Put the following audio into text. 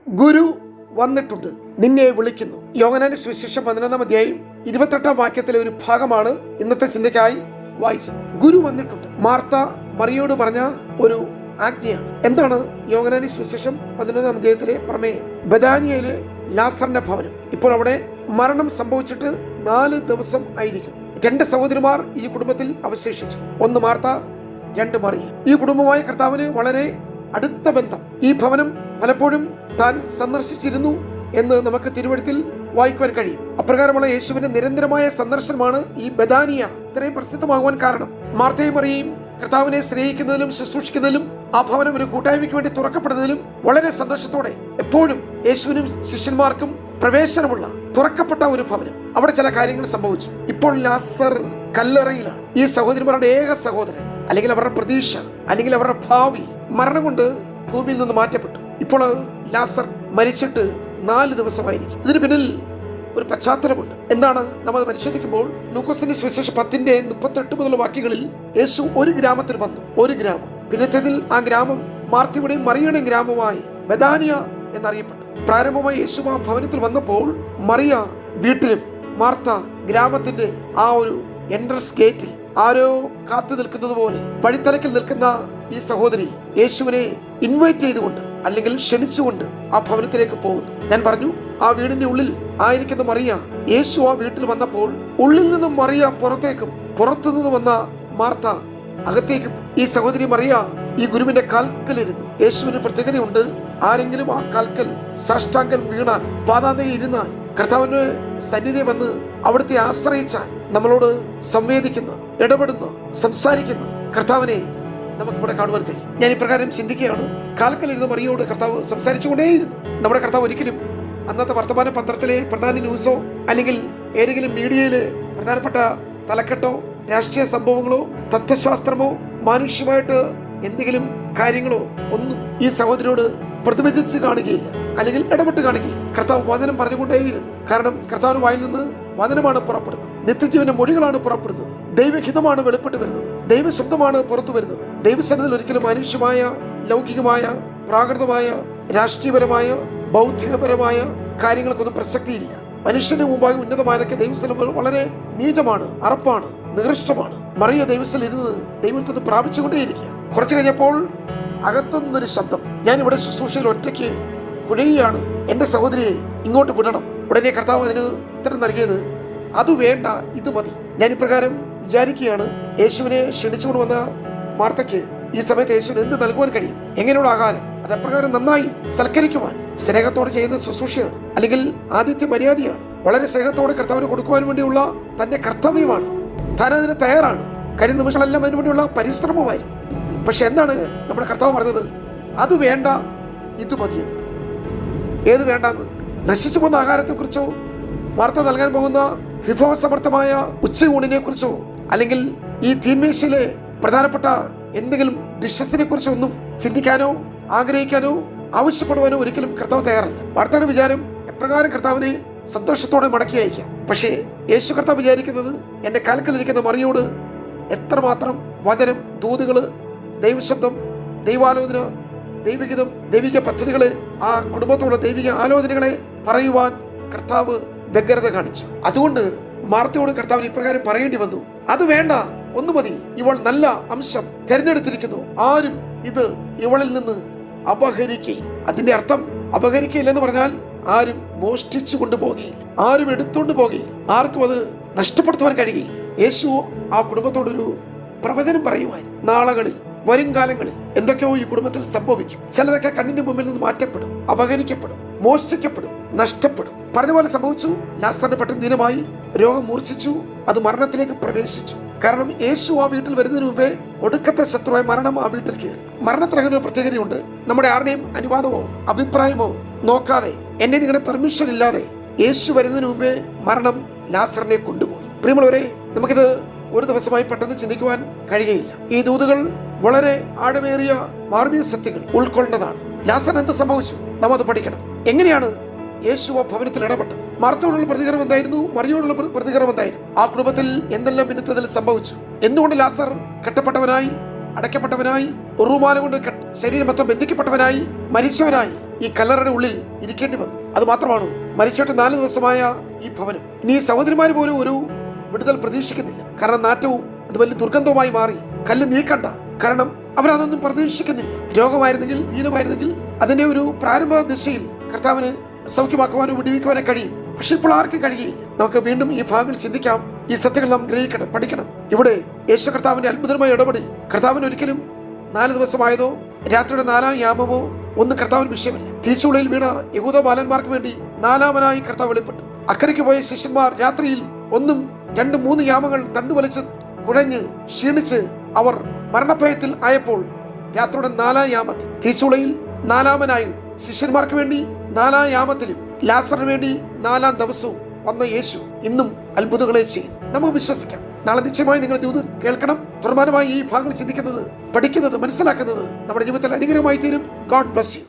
ഗുരു വന്നിട്ടുണ്ട്, നിന്നെ വിളിക്കുന്നു. യോഹന്നാന്റെ സുവിശേഷം 11-ാം അധ്യായം 28-ാം വാക്യത്തിലെ ഒരു ഭാഗമാണ് ഇന്നത്തെ ചിന്തയ്ക്കായി വായിച്ചത്. ഗുരു വന്നിട്ടുണ്ട്. മാർത്ത മറിയോട് പറഞ്ഞ ഒരു ആജ്ഞയാണ്. എന്താണ് യോഹന്നാന്റെ സുവിശേഷം 11-ാം അധ്യായത്തിലെ പ്രമേയം? ബഥാനിയയിലെ ലാസറിന്റെ ഭവനം. ഇപ്പോൾ അവിടെ മരണം സംഭവിച്ചിട്ട് 4 ദിവസം ആയിരിക്കുന്നു. 2 സഹോദരിമാർ ഈ കുടുംബത്തിൽ അവശേഷിച്ചു. 1 മാർത്ത, 2 മറിയ. ഈ കുടുംബവുമായി കർത്താവിന് വളരെ അടുത്ത ബന്ധം. ഈ ഭവനം പലപ്പോഴും താൻ സന്ദർശിച്ചിരുന്നു എന്ന് നമുക്ക് തിരുവെഴുത്തിൽ വായിക്കുവാൻ കഴിയും. അപ്രകാരമുള്ള യേശുവിന്റെ നിരന്തരമായ സന്ദർശനമാണ് ഈ ബഥാനിയ ഇത്രയും പ്രസിദ്ധമാകുവാൻ കാരണം. മാർത്തയും മറിയയും കർത്താവിനെ സ്നേഹിക്കുന്നതിലും ശുശ്രൂഷിക്കുന്നതിലും ആ ഭവനം ഒരു കൂട്ടായ്മയ്ക്ക് വേണ്ടി തുറക്കപ്പെടുന്നതിലും വളരെ സന്തോഷത്തോടെ എപ്പോഴും യേശുവിനും ശിഷ്യന്മാർക്കും പ്രവേശനമുള്ള തുറക്കപ്പെട്ട ഒരു ഭവനം. അവിടെ ചില കാര്യങ്ങൾ സംഭവിച്ചു. ഇപ്പോൾ ലാസർ കല്ലറയിലാണ്. ഈ സഹോദരിമാരുടെ ഏക സഹോദരൻ, അല്ലെങ്കിൽ അവരുടെ പ്രതീക്ഷ, അല്ലെങ്കിൽ അവരുടെ ഭാവി മരണം കൊണ്ട് ഭൂമിയിൽ നിന്ന് മാറ്റപ്പെട്ടു. ഇപ്പോൾ ലാസർ മരിച്ചിട്ട് 4 ദിവസമായിരിക്കും. ഇതിന് പിന്നിൽ ഒരു പശ്ചാത്തലമുണ്ട്. എന്താണ്? നമ്മൾ പരിശോധിക്കുമ്പോൾ ലൂക്കോസിന്റെ സുവിശേഷം 10-38 മുതലുള്ള വാക്യങ്ങളിൽ യേശു ഒരു ഗ്രാമത്തിൽ വന്നു. ഒരു ഗ്രാമം. പിന്നത്തേതിൽ ആ ഗ്രാമം മാർത്തയുടെയും മറിയയുടെയും ഗ്രാമമായി ബഥാനിയ എന്നറിയപ്പെട്ടു. പ്രാരംഭമായി യേശു ആ ഭവനത്തിൽ വന്നപ്പോൾ മറിയ വീട്ടിലും മാർത്ത ഗ്രാമത്തിന്റെ ആ ഒരു എൻട്രൻസ് ഗേറ്റിൽ ആരോ കാത്തു നിൽക്കുന്നത് പോലെ വഴിത്തലക്കിൽ നിൽക്കുന്ന ഈ സഹോദരി യേശുവിനെ ഇൻവൈറ്റ് ചെയ്തുകൊണ്ട്, അല്ലെങ്കിൽ ക്ഷണിച്ചുകൊണ്ട് ആ ഭവനത്തിലേക്ക് പോകുന്നു. ഞാൻ പറഞ്ഞു, ആ വീടിന്റെ ഉള്ളിൽ ആയിരിക്കുന്ന മറിയ യേശു ആ വീട്ടിൽ വന്നപ്പോൾ ഉള്ളിൽ നിന്നും മറിയ പുറത്തേക്കും, പുറത്തു നിന്ന് വന്ന മാർത്ത അകത്തേക്കും. ഈ സഹോദരി മറിയ ഈ ഗുരുവിന്റെ കാൽക്കലിരുന്നു. യേശുവിന് പ്രത്യേകതയുണ്ട്. ആരെങ്കിലും ആ കാൽക്കൽ സാഷ്ടാംഗം വീണാൽ, പാതാന്തയിൽ ഇരുന്നാൽ, കർത്താവിന്റെ സന്നിധി വന്ന് അവിടുത്തെ ആശ്രയിച്ചാൽ നമ്മളോട് സംവേദിക്കുന്ന, ഇടപെടുന്ന, സംസാരിക്കുന്ന കർത്താവിനെ നമുക്കിവിടെ കാണുവാൻ കഴിയും. ഞാൻ ഇപ്രകാരം ചിന്തിക്കുകയാണ്. കാൽക്കലിരുന്ന മറിയോട് കർത്താവ് സംസാരിച്ചുകൊണ്ടേയിരുന്നു. നമ്മുടെ കർത്താവ് ഒരിക്കലും അന്നത്തെ വർത്തമാന പത്രത്തിലെ പ്രധാന ന്യൂസോ അല്ലെങ്കിൽ ഏതെങ്കിലും മീഡിയയിലെ പ്രധാനപ്പെട്ട തലക്കെട്ടോ രാഷ്ട്രീയ സംഭവങ്ങളോ തത്വശാസ്ത്രമോ മാനുഷ്യമായിട്ട് എന്തെങ്കിലും കാര്യങ്ങളോ ഒന്നും ഈ സഹോദരിയോട് പ്രതിഭജിച്ച് കാണുകയില്ല, അല്ലെങ്കിൽ ഇടപെട്ട് കാണുകയില്ല. കർത്താവ് വചനം പറഞ്ഞുകൊണ്ടേയിരുന്നു. കാരണം കർത്താവിന്റെ വായിൽ നിന്ന് വചനമാണ് പുറപ്പെടുന്നത്. നിത്യജീവന്റെ മൊഴികളാണ് പുറപ്പെടുന്നത്. ദൈവഹിതമാണ് വെളിപ്പെട്ട് വരുന്നത്. ദൈവശബ്ദമാണ് പുറത്തു വരുന്നത്. ദൈവസന്നിധിയിൽ ഒരിക്കലും മനുഷ്യമായ, ലൗകികമായ, പ്രാകൃതമായ, രാഷ്ട്രീയപരമായ, ബൗദ്ധികപരമായ കാര്യങ്ങൾക്കൊന്നും പ്രസക്തിയില്ല. മനുഷ്യന്റെ മുമ്പാകെ ഉന്നതമായതൊക്കെ ദൈവസ്ഥലം വളരെ നീചമാണ്, അറപ്പാണ്, നികൃഷ്ടമാണ്. മറിയ ദൈവസ്ഥലം ഇരുന്ന് ദൈവത്തിൽ നിന്ന് പ്രാപിച്ചുകൊണ്ടേയിരിക്കുക. കുറച്ചു കഴിഞ്ഞപ്പോൾ അകത്തുനിന്നൊരു ശബ്ദം, ഞാൻ ഇവിടെ ശുശ്രൂഷയിൽ ഒറ്റയ്ക്ക് കുഴയുകയാണ്, എന്റെ സഹോദരിയെ ഇങ്ങോട്ട് വിടണം. ഉടനെ കർത്താവ് അതിന് ഉത്തരം നൽകിയത്, അത് വേണ്ട, ഇത് മതി. ഞാൻ ഇപ്രകാരം വിചാരിക്കുകയാണ്, യേശുവിനെ ക്ഷണിച്ചുകൊണ്ട് വന്ന മാർത്തയ്ക്ക് ഈ സമയത്ത് യേശുവിന് എന്ത് നൽകുവാൻ കഴിയും? എങ്ങനെയുള്ള ആഹാരം? അത് എപ്രകാരം നന്നായി സൽക്കരിക്കുവാൻ സ്നേഹത്തോടെ ചെയ്യുന്ന ശുശ്രൂഷയാണ്, അല്ലെങ്കിൽ ആതിഥ്യ മര്യാദയാണ്. വളരെ സ്നേഹത്തോടെ കർത്താവിന് കൊടുക്കുവാൻ വേണ്ടിയുള്ള തന്റെ കർത്തവ്യമാണ്. താൻ അതിന് തയ്യാറാണ്. കഴിഞ്ഞ നിമിഷങ്ങളെല്ലാം അതിനു വേണ്ടിയുള്ള പരിശ്രമമായിരുന്നു. പക്ഷെ എന്താണ് നമ്മുടെ കർത്താവ് പറഞ്ഞത്? അത് വേണ്ട, ഇത് മതിയെന്ന്. ഏത് വേണ്ടെന്ന്? നശിച്ചു പോകുന്ന ആഹാരത്തെക്കുറിച്ചോ, വാർത്ത നൽകാൻ പോകുന്ന വിഭവസമർത്ഥമായ ഉച്ചയൂണിനെ കുറിച്ചോ, അല്ലെങ്കിൽ ഈ തീന്മേശയിലെ പ്രധാനപ്പെട്ട എന്തെങ്കിലും ഡിഷസിനെ കുറിച്ചോ ഒന്നും ചിന്തിക്കാനോ ആഗ്രഹിക്കാനോ ആവശ്യപ്പെടുവാനോ ഒരിക്കലും കർത്താവ് തയ്യാറല്ല. വാർത്തയുടെ വിചാരം എപ്രകാരം കർത്താവിനെ സന്തോഷത്തോടെ മടക്കി അയക്കാം. പക്ഷേ യേശു കർത്താവ് വിചാരിക്കുന്നത്, എൻ്റെ കാൽക്കലിരിക്കുന്ന മറിയോട് എത്രമാത്രം വചനം, ദൂതുകള്, ദൈവശബ്ദം, ദൈവാലോചന, ദൈവഗീതം, ദൈവിക പദ്ധതികളെ, ആ കുടുംബത്തോടുള്ള ദൈവിക ആലോചനകളെ പറയുവാൻ കർത്താവ് വ്യഗ്രത കാണിച്ചു. അതുകൊണ്ട് മാർത്തയോട് കർത്താവിന് ഇപ്രകാരം പറയേണ്ടി വന്നു, അത് വേണ്ട, ഒന്ന് മതി. ഇവൾ നല്ല അംശം തിരഞ്ഞെടുത്തിരിക്കുന്നു. ആരും ഇത് ഇവളിൽ നിന്ന് അപഹരിക്കയില്ല. അതിന്റെ അർത്ഥം അപഹരിക്കയില്ലെന്ന് പറഞ്ഞാൽ ആരും മോഷ്ടിച്ചു കൊണ്ടുപോകുകയില്ല, ആരും എടുത്തുകൊണ്ട് പോകുകയില്ല, ആർക്കും അത് നഷ്ടപ്പെടുത്തുവാൻ കഴിയുകയില്ല. യേശു ആ കുടുംബത്തോടൊരു പ്രവചനം പറയുമായിരുന്നു. നാളുകളിൽ, വരും കാലങ്ങളിൽ എന്തൊക്കെയോ ഈ കുടുംബത്തിൽ സംഭവിക്കും. ചിലതൊക്കെ കണ്ണിന്റെ മുമ്പിൽ നിന്ന് മാറ്റപ്പെടും, അപഹരിക്കപ്പെടും, മോഷ്ടിക്കപ്പെടും, നഷ്ടപ്പെടും. പറഞ്ഞ പോലെ സംഭവിച്ചു. ലാസറിന്റെ പെട്ടെന്ന് ദിനമായി രോഗം മൂർച്ഛിച്ചു. അത് മരണത്തിലേക്ക് പ്രവേശിച്ചു. കാരണം യേശു ആ വീട്ടിൽ വരുന്നതിന് മുമ്പേ ഒടുക്കത്തെ ശത്രുവായ മരണം ആ വീട്ടിൽ കയറി. മരണത്തിന് അങ്ങനെ ഒരു പ്രത്യേകതയുണ്ട്. നമ്മുടെ ആരുടെയും അനുവാദമോ അഭിപ്രായമോ നോക്കാതെ, എന്നെ നിങ്ങളുടെ പെർമിഷൻ ഇല്ലാതെ യേശു വരുന്നതിന് മുമ്പേ മരണം ലാസറിനെ കൊണ്ടുപോയി. പ്രിയമുള്ളവരെ, നമുക്കിത് ഒരു ദിവസമായി പെട്ടെന്ന് ചിന്തിക്കുവാൻ കഴിയുകയില്ല. ഈ ദൂതുകൾ വളരെ ആഴമേറിയ മാർമിക സത്യങ്ങൾ ഉൾക്കൊണ്ടതാണ്. ലാസറിന് എന്ത് സംഭവിച്ചു? നാം അത് പഠിക്കണം. എങ്ങനെയാണ് യേശു ആ ഭവനത്തിൽ ഇടപെട്ടത്? മാർത്തയോടുള്ള പ്രതികരണം എന്തായിരുന്നു? മറിയോടുള്ള പ്രതികരണം എന്തായിരുന്നു? ആ കുടുംബത്തിൽ എന്തെല്ലാം ഭിന്നതയിൽ സംഭവിച്ചു? എന്തുകൊണ്ട് ലാസർ കെട്ടപ്പെട്ടവനായി, അടയ്ക്കപ്പെട്ടവനായി, ഉറുമാല കൊണ്ട് ശരീരം മൊത്തം ബന്ധിക്കപ്പെട്ടവനായി മരിച്ചവനായി ഈ കല്ലറയുടെ ഉള്ളിൽ ഇരിക്കേണ്ടി വന്നു. അത് മാത്രമാണ് മരിച്ചിട്ട് 4 ദിവസമായ ഈ ഭവനം. ഇനി ഈ സഹോദരിമാർ പോലും ഒരു വിടുതൽ പ്രതീക്ഷിക്കുന്നില്ല. കാരണം നാറ്റവും അത് വലിയ ദുർഗന്ധവുമായി മാറി. കല്ല് നീക്കണ്ട, കാരണം അവരതൊന്നും പ്രതീക്ഷിക്കുന്നില്ല. രോഗമായിരുന്നെങ്കിൽ, ദീനമായിരുന്നെങ്കിൽ അതിന്റെ ഒരു പ്രാരംഭ ദിശയിൽ കർത്താവിന് സൗഖ്യമാക്കുവാനോ വിടുവിക്കുവാനോ കഴിയും. പക്ഷെ ഇപ്പോൾ ആർക്കും കഴിയില്ല. നമുക്ക് വീണ്ടും ഈ ഭാഗങ്ങൾ ചിന്തിക്കാം. ഈ സത്യങ്ങൾ നാം ഗ്രഹിക്കണം, പഠിക്കണം. ഇവിടെ യേശു കർത്താവിന്റെ അത്ഭുതമായ ഇടപെടൽ കർത്താവിന് ഒരിക്കലും 4 ദിവസമായതോ രാത്രിയുടെ 4-ാം യാമമോ ഒന്നും കർത്താവിന് വിഷയമല്ല. തീച്ചുളയിൽ വീണ യഹൂദ ബാലന്മാർക്ക് വേണ്ടി 4-ാമനായി കർത്താവ് വെളിപ്പെട്ടു. അക്കരയ്ക്ക് പോയ ശിഷ്യന്മാർ രാത്രിയിൽ 1, 2, 3 യാമങ്ങൾ തണ്ടുവലിച്ച് കുഴഞ്ഞ് ക്ഷീണിച്ച് അവർ മരണഭയത്തിൽ ആയപ്പോൾ രാത്രിയുടെ 4-ാം യാമത്തിൽ തീച്ചുളയിൽ 4-ാമനായും ശിഷ്യന്മാർക്ക് വേണ്ടി 4-ാം യാമത്തിലും ലാസറിന് വേണ്ടി 4-ാം ദിവസവും വന്ന യേശു ഇന്നും അത്ഭുതങ്ങളെ ചെയ്യുന്നു. നമുക്ക് വിശ്വസിക്കാം. നാളെ നിശ്ചയമായി നിങ്ങൾ ഇത് കേൾക്കണം. തുറമാനമായി ഈ ഭാഗങ്ങൾ ചിന്തിക്കുന്നത്, പഠിക്കുന്നത്, മനസ്സിലാക്കുന്നത് നമ്മുടെ ജീവിതത്തിൽ അനുഗ്രഹമായി തീരും. God bless you.